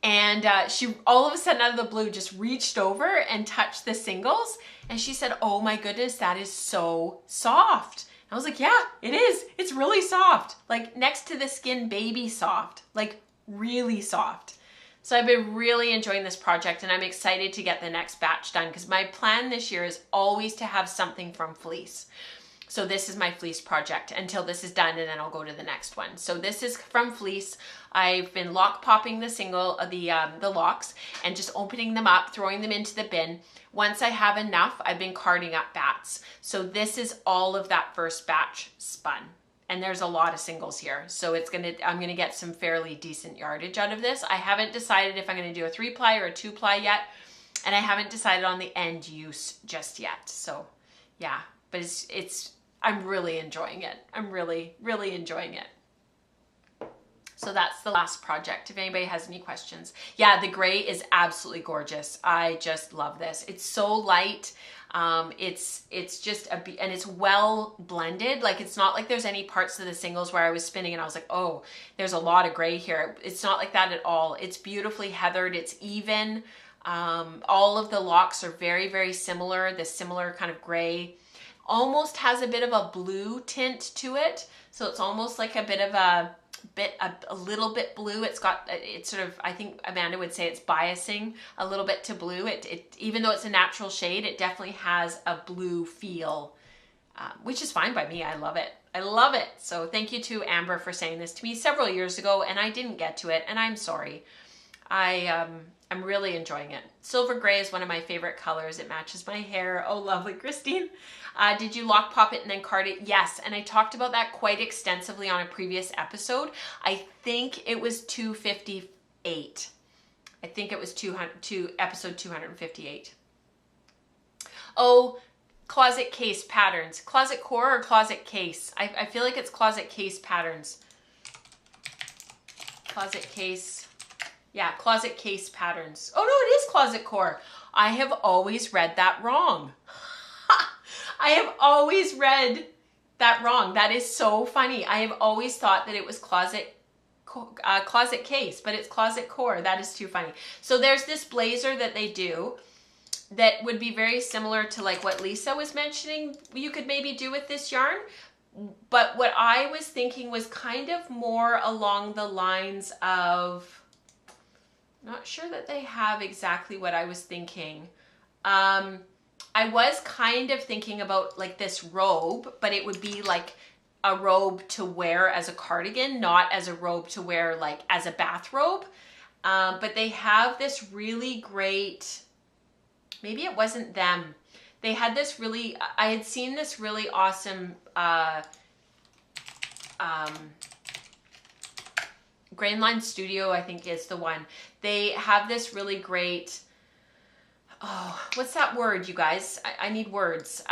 And she all of a sudden out of the blue just reached over and touched the singles. And she said, oh my goodness, that is so soft. I was like, yeah, it is. It's really soft. Like next to the skin, baby soft, like really soft. So I've been really enjoying this project and I'm excited to get the next batch done because my plan this year is always to have something from fleece. So this is my fleece project until this is done and then I'll go to the next one. So this is from fleece. I've been lock popping the locks and just opening them up, throwing them into the bin. Once I have enough, I've been carding up bats. So this is all of that first batch spun. And there's a lot of singles here. So I'm gonna get some fairly decent yardage out of this. I haven't decided if I'm gonna do a 3-ply or a 2-ply yet. And I haven't decided on the end use just yet. So yeah, but I'm really enjoying it. I'm really, really enjoying it. So that's the last project. If anybody has any questions. Yeah, the gray is absolutely gorgeous. I just love this. It's so light. It's just and it's well blended. Like it's not like there's any parts of the singles where I was spinning and I was like, oh, there's a lot of gray here. It's not like that at all. It's beautifully heathered. It's even. All of the locks are very, very similar. The similar kind of gray. Almost has a bit of a blue tint to it. So it's almost like a bit of a little bit blue. It's sort of, I think Amanda would say it's biasing a little bit to blue. Even though it's a natural shade, it definitely has a blue feel, which is fine by me. I love it. I love it. So thank you to Amber for saying this to me several years ago and I didn't get to it and I'm sorry. I'm really enjoying it. Silver gray is one of my favorite colors. It matches my hair. Oh, lovely, Christine. Did you lock pop it and then card it? Yes, and I talked about that quite extensively on a previous episode. I think it was 258. I think it was episode 258. Oh, closet case patterns. Closet core or closet case? I feel like it's closet case patterns. Closet case. Yeah, closet case patterns. Oh no, it is closet core. I have always read that wrong. I have always read that wrong. That is so funny. I have always thought that it was closet case, but it's closet core. That is too funny. So there's this blazer that they do that would be very similar to like what Lisa was mentioning you could maybe do with this yarn. But what I was thinking was kind of more along the lines of, not sure that they have exactly what I was thinking. I was kind of thinking about like this robe, but it would be like a robe to wear as a cardigan, not as a robe to wear like as a bathrobe. But they have this really great, maybe it wasn't them. They had this really, I had seen this really awesome Grainline Studio, I think is the one. They have this really great, oh, what's that word, you guys? I need words.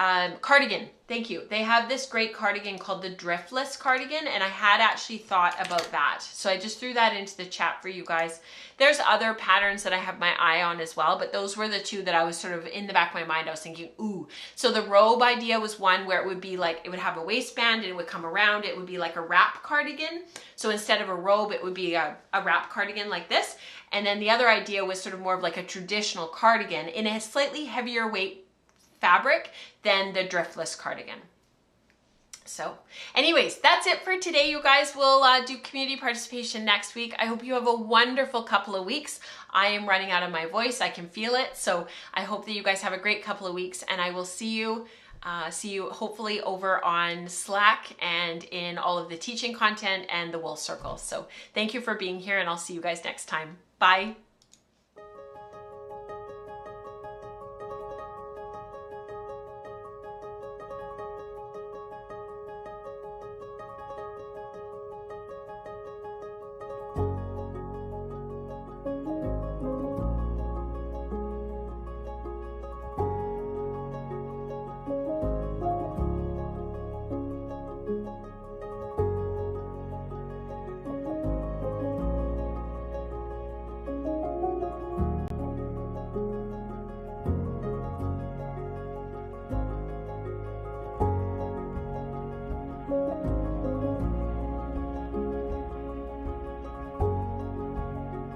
Cardigan. Thank you. They have this great cardigan called the Driftless cardigan, and I had actually thought about that. So I just threw that into the chat for you guys. There's other patterns that I have my eye on as well, but those were the two that I was sort of in the back of my mind. I was thinking, ooh. So the robe idea was one where it would be like, it would have a waistband and it would come around. It would be like a wrap cardigan. So instead of a robe, it would be a wrap cardigan like this. And then the other idea was sort of more of like a traditional cardigan in a slightly heavier weight fabric than the Driftless cardigan. So anyways, that's it for today, you guys. We'll do community participation next week. I hope you have a wonderful couple of weeks. I am running out of my voice. I can feel it. So I hope that you guys have a great couple of weeks, and I will see you hopefully over on Slack and in all of the teaching content and the Wool Circle. So thank you for being here, and I'll see you guys next time. Bye.